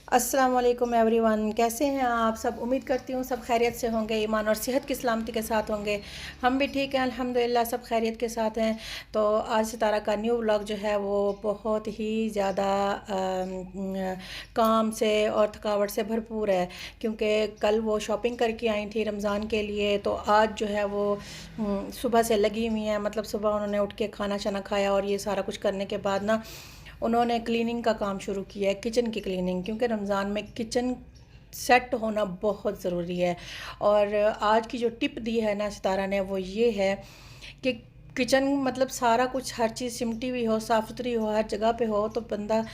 अस्सलाम वालेकुम एवरीवन, कैसे हैं आप सब। उम्मीद करती हूँ सब खैरियत से होंगे, ईमान और सेहत की सलामती के साथ होंगे। हम भी ठीक हैं अल्हम्दुलिल्लाह, सब खैरियत के साथ हैं। तो आज सितारा का न्यू व्लॉग जो है वो बहुत ही ज़्यादा काम से और थकावट से भरपूर है, क्योंकि कल वो शॉपिंग करके आई थी रमज़ान के लिए। तो आज जो है वो सुबह से लगी हुई हैं, मतलब सुबह उन्होंने उठ के खाना शाना खाया और ये सारा कुछ करने के बाद ना उन्होंने क्लीनिंग का काम शुरू किया है, किचन की क्लीनिंग, क्योंकि रमज़ान में किचन सेट होना बहुत ज़रूरी है। और आज की जो टिप दी है ना सितारा ने, वो ये है कि किचन मतलब सारा कुछ, हर चीज़ सिमटी हुई हो, साफ़ सुथरी हो, हर जगह पे हो, तो बंदा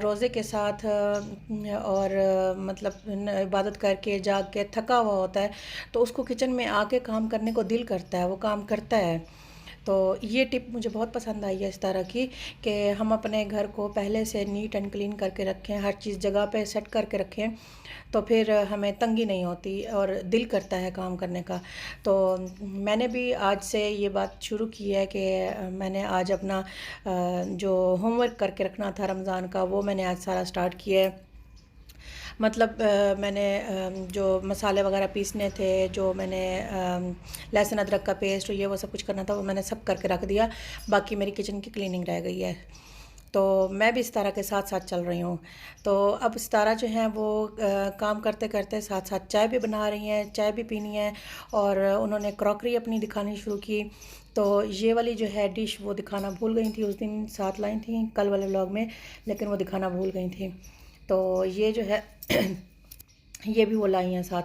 रोज़े के साथ और मतलब इबादत करके जाग के थका हुआ होता है, तो उसको किचन में आके काम करने को दिल करता है, वो काम करता है। तो ये टिप मुझे बहुत पसंद आई है इस तरह की, कि हम अपने घर को पहले से नीट एंड क्लीन करके रखें, हर चीज़ जगह पे सेट करके रखें, तो फिर हमें तंगी नहीं होती और दिल करता है काम करने का। तो मैंने भी आज से ये बात शुरू की है कि मैंने आज अपना जो होमवर्क करके रखना था रमज़ान का, वो मैंने आज सारा स्टार्ट किया है। मतलब मैंने जो मसाले वगैरह पीसने थे, जो मैंने लहसुन अदरक का पेस्ट और ये वो सब कुछ करना था, वो मैंने सब करके रख दिया। बाकी मेरी किचन की क्लीनिंग रह गई है। तो मैं भी सितारा के साथ साथ चल रही हूँ। तो अब सितारा जो है वो काम करते करते साथ साथ चाय भी बना रही हैं, चाय भी पीनी है। और उन्होंने क्रॉकरी अपनी दिखानी शुरू की। तो ये वाली जो है डिश वो दिखाना भूल गई थी, उस दिन साथ लाई थी कल वाले व्लॉग में, लेकिन वो दिखाना भूल गई थी। तो ये जो है ये भी वो लाई हैं साथ।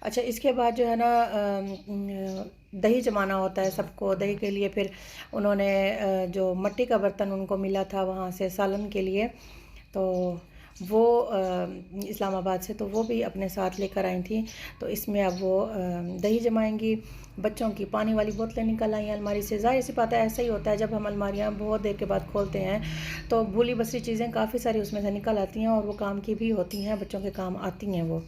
अच्छा, इसके बाद जो है ना दही जमाना होता है सबको। दही के लिए फिर उन्होंने जो मिट्टी का बर्तन उनको मिला था वहाँ से सालन के लिए, तो वो इस्लामाबाद से, तो वो भी अपने साथ लेकर आई थी। तो इसमें अब वो दही जमाएंगी। बच्चों की पानी वाली बोतलें निकल आई हैं अलमारी से। ज़ाहिर सी बात है, ऐसा ही होता है जब हम अलमारियाँ बहुत देर के बाद खोलते हैं, तो भूली बसरी चीज़ें काफ़ी सारी उसमें से निकल आती हैं, और वो काम की भी होती हैं, बच्चों के काम आती हैं वो।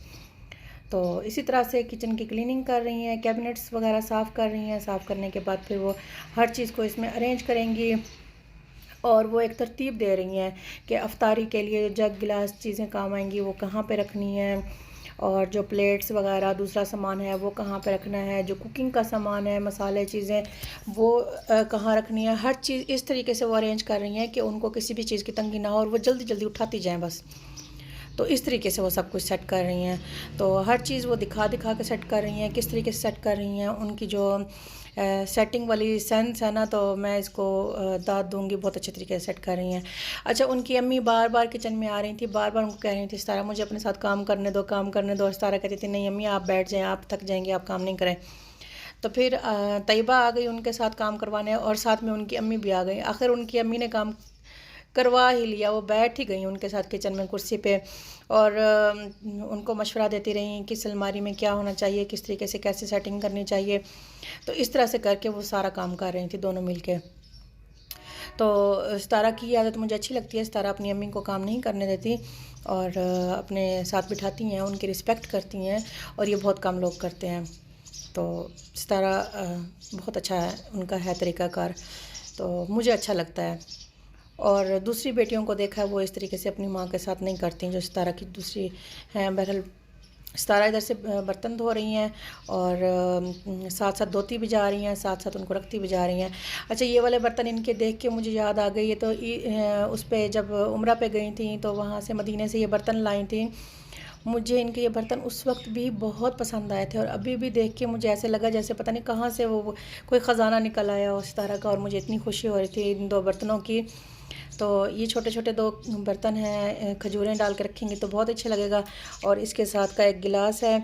तो इसी तरह से किचन की क्लीनिंग कर रही हैं, कैबिनेट्स वगैरह साफ़ कर रही हैं। साफ़ करने के बाद फिर वो हर चीज़ को इसमें अरेंज करेंगी, और वो एक तरतीब दे रही हैं कि अफ्तारी के लिए जग गिलास चीज़ें काम आएंगी वो कहाँ पे रखनी है, और जो प्लेट्स वगैरह दूसरा सामान है वो कहाँ पे रखना है, जो कुकिंग का सामान है, मसाले चीज़ें, वो कहाँ रखनी है। हर चीज़ इस तरीके से वो अरेंज कर रही हैं कि उनको किसी भी चीज़ की तंगी ना हो, और वो जल्दी जल्दी उठाती जाएँ बस। तो इस तरीके से वो सब कुछ सेट कर रही हैं। तो हर चीज़ वो दिखा दिखा के सेट कर रही हैं, किस तरीके से सेट कर रही हैं। उनकी जो सेटिंग वाली सेंस है ना, तो मैं इसको दाद दूंगी, बहुत अच्छे तरीके से सेट कर रही हैं। अच्छा, उनकी अम्मी बार बार किचन में आ रही थी, बार बार उनको कह रही थी सितारा मुझे अपने साथ काम करने दो, काम करने दो। और सितारा कहती थी नहीं अम्मी आप बैठ जाएँ, आप थक जाएंगे, आप काम नहीं करें। तो फिर तैयबा आ गई उनके साथ काम करवाने, और साथ में उनकी अम्मी भी आ गई। आखिर उनकी अम्मी ने काम करवा ही लिया, वो बैठ ही गई उनके साथ किचन में कुर्सी पे, और उनको मशवरा देती रही किस अलमारी में क्या होना चाहिए, किस तरीके से कैसे सेटिंग करनी चाहिए। तो इस तरह से करके वो सारा काम कर रही थी दोनों मिलके। तो सितारा की आदत मुझे अच्छी लगती है। सितारा अपनी अम्मी को काम नहीं करने देती, और अपने साथ बिठाती हैं, उनकी रिस्पेक्ट करती हैं, और ये बहुत कम लोग करते हैं। तो सितारा बहुत अच्छा है, उनका है तरीक़ाकार, तो मुझे अच्छा लगता है। और दूसरी बेटियों को देखा है वो इस तरीके से अपनी माँ के साथ नहीं करती जो सितारा की दूसरी हैं। बहरहाल सितारा इधर से बर्तन धो रही हैं, और साथ साथ धोती भी जा रही हैं, साथ साथ उनको रखती भी जा रही हैं। अच्छा, ये वाले बर्तन इनके देख के मुझे याद आ गई है। तो उस पर जब उम्रा पे गई थी, तो वहाँ से मदीने से ये बर्तन लाई थी। मुझे इनके ये बर्तन उस वक्त भी बहुत पसंद आए थे, और अभी भी देख के मुझे ऐसे लगा जैसे पता नहीं कहाँ से वो कोई ख़जाना निकल आया हो सितारा का, और मुझे इतनी खुशी हो रही थी इन दो बर्तनों की। तो ये छोटे छोटे दो बर्तन हैं, खजूरें डाल के रखेंगे तो बहुत अच्छा लगेगा। और इसके साथ का एक गिलास है।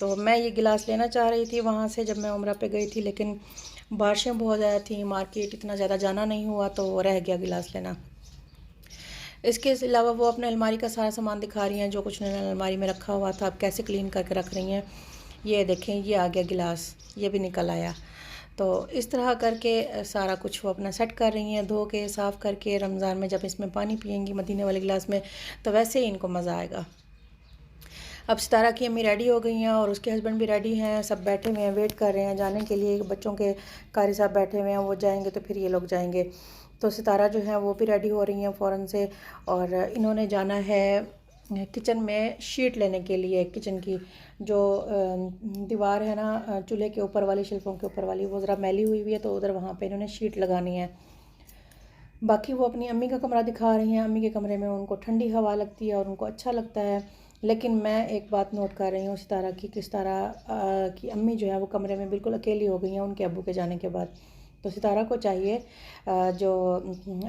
तो मैं ये गिलास लेना चाह रही थी वहाँ से जब मैं उम्रा पे गई थी, लेकिन बारिशें बहुत ज़्यादा थी, मार्केट इतना ज़्यादा जाना नहीं हुआ, तो रह गया गिलास लेना। इसके अलावा वो अपने अलमारी का सारा सामान दिखा रही हैं, जो कुछ उन्होंने अलमारी में रखा हुआ था अब कैसे क्लीन करके रख रही हैं। ये देखें, ये आ गया गिलास, ये भी निकल आया। तो इस तरह करके सारा कुछ वो अपना सेट कर रही हैं, धो के साफ़ करके। रमज़ान में जब इसमें पानी पियेंगी मदीने वाले गिलास में, तो वैसे ही इनको मज़ा आएगा। अब सितारा की अम्मी रेडी हो गई हैं, और उसके हस्बैंड भी रेडी हैं, सब बैठे हुए हैं, वेट कर रहे हैं जाने के लिए। बच्चों के कारी साहब बैठे हुए हैं, वो जाएंगे तो फिर ये लोग जाएंगे। तो सितारा जो है वो भी रेडी हो रही हैं फ़ौरन से, और इन्होंने जाना है किचन में शीट लेने के लिए, किचन की जो दीवार है ना चूल्हे के ऊपर वाली, शेल्फों के ऊपर वाली, वो ज़रा मैली हुई हुई है, तो उधर वहाँ पे इन्होंने शीट लगानी है। बाकी वो अपनी अम्मी का कमरा दिखा रही हैं। अम्मी के कमरे में उनको ठंडी हवा लगती है और उनको अच्छा लगता है। लेकिन मैं एक बात नोट कर रही हूँ सितारा की, किस तरह की अम्मी जो है वो कमरे में बिल्कुल अकेली हो गई हैं उनके अब्बू के जाने के बाद। तो सितारा को चाहिए जो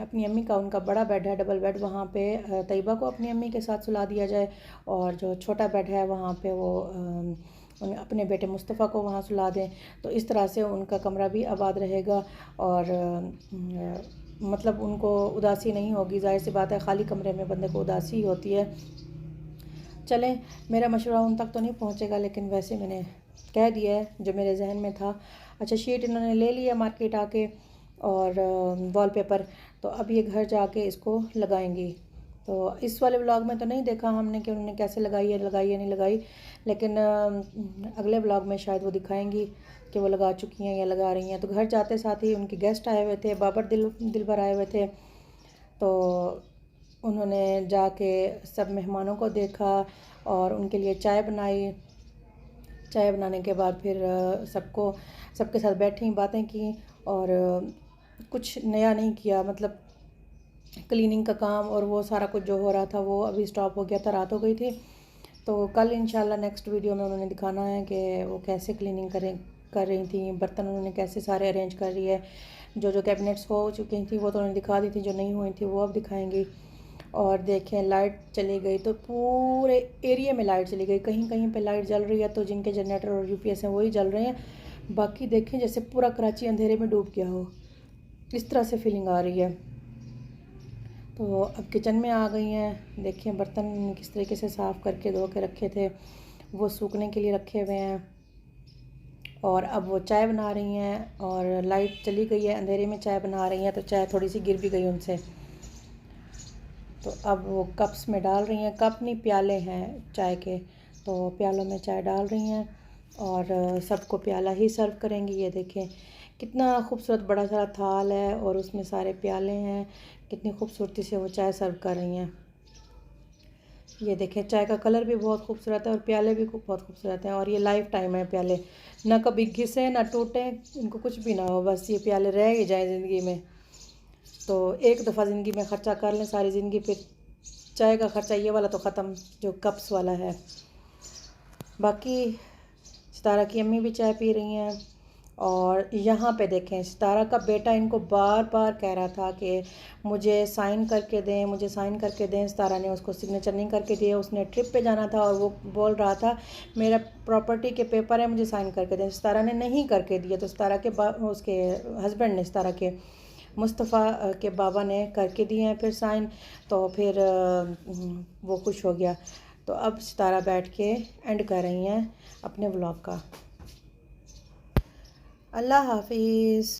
अपनी अम्मी का उनका बड़ा बेड है, डबल बेड, वहाँ पे तैयबा को अपनी अम्मी के साथ सुला दिया जाए, और जो छोटा बेड है वहाँ पे वो अपने बेटे मुस्तफ़ा को वहाँ सुला दें। तो इस तरह से उनका कमरा भी आबाद रहेगा और मतलब उनको उदासी नहीं होगी। ज़ाहिर सी बात है खाली कमरे में बंदे को उदासी ही होती है। चलें, मेरा मशवरा उन तक तो नहीं पहुंचेगा, लेकिन वैसे मैंने कह दिया है जो मेरे जहन में था। अच्छा, शीट इन्होंने ले लिया मार्केट आके और वॉलपेपर, तो अब ये घर जाके इसको लगाएंगी। तो इस वाले व्लॉग में तो नहीं देखा हमने कि उन्होंने कैसे लगाई है या नहीं लगाई, लेकिन अगले व्लॉग में शायद वो दिखाएंगी कि वो लगा चुकी हैं या लगा रही हैं। तो घर जाते साथ ही उनके गेस्ट आए हुए थे, बाबर दिलबर आए हुए थे, तो उन्होंने जाके सब मेहमानों को देखा और उनके लिए चाय बनाई। चाय बनाने के बाद फिर सबके साथ बैठी, बातें की, और कुछ नया नहीं किया। मतलब क्लीनिंग का काम और वो सारा कुछ जो हो रहा था वो अभी स्टॉप हो गया था, रात हो गई थी। तो कल इंशाल्लाह नेक्स्ट वीडियो में उन्होंने दिखाना है कि वो कैसे क्लीनिंग कर रही थी, बर्तन उन्होंने कैसे सारे अरेंज कर रही है। जो कैबिनेट्स हो चुकी थी वो तो उन्होंने दिखा दी थी, जो नहीं हुई थी वो अब दिखाएंगी। और देखें, लाइट चली गई तो पूरे एरिया में लाइट चली गई। कहीं कहीं पे लाइट जल रही है तो जिनके जनरेटर और यूपीएस हैं वही जल रहे हैं, बाकी देखें जैसे पूरा कराची अंधेरे में डूब गया हो, इस तरह से फीलिंग आ रही है। तो अब किचन में आ गई हैं। देखिए बर्तन किस तरीके से साफ़ करके धो के रखे थे, वो सूखने के लिए रखे हुए हैं। और अब वो चाय बना रही हैं, और लाइट चली गई है, अंधेरे में चाय बना रही हैं, तो चाय थोड़ी सी गिर भी गई उनसे। तो अब वो कप्स में डाल रही हैं, कप नहीं प्याले हैं चाय के, तो प्यालों में चाय डाल रही हैं और सबको प्याला ही सर्व करेंगी। ये देखें कितना खूबसूरत बड़ा सारा थाल है और उसमें सारे प्याले हैं, कितनी खूबसूरती से वो चाय सर्व कर रही हैं। ये देखें चाय का कलर भी बहुत खूबसूरत है और प्याले भी बहुत खूबसूरत हैं। और ये लाइफ टाइम है प्याले, ना कभी घिसे ना टूटे, इनको कुछ भी ना हो, बस ये प्याले रह ही जाए ज़िंदगी में। तो एक दफ़ा ज़िंदगी में ख़र्चा कर लें सारी ज़िंदगी, फिर चाय का ख़र्चा ये वाला तो ख़त्म जो कप्स वाला है। बाकी सितारा की अम्मी भी चाय पी रही हैं। और यहाँ पे देखें सितारा का बेटा इनको बार बार कह रहा था कि मुझे साइन करके दें, मुझे साइन करके दें। सितारा ने उसको सिग्नेचर नहीं करके दिए। उसने ट्रिप पे जाना था और वो बोल रहा था मेरा प्रॉपर्टी के पेपर है, मुझे साइन करके दें। सितारा ने नहीं करके दिए, तो सितारा के उसके हस्बैंड ने, सितारा के मुस्तफ़ा के बाबा ने करके दिए हैं फिर साइन। तो फिर वो खुश हो गया। तो अब सितारा बैठ के एंड कर रही हैं अपने व्लॉग का। अल्लाह हाफिज़।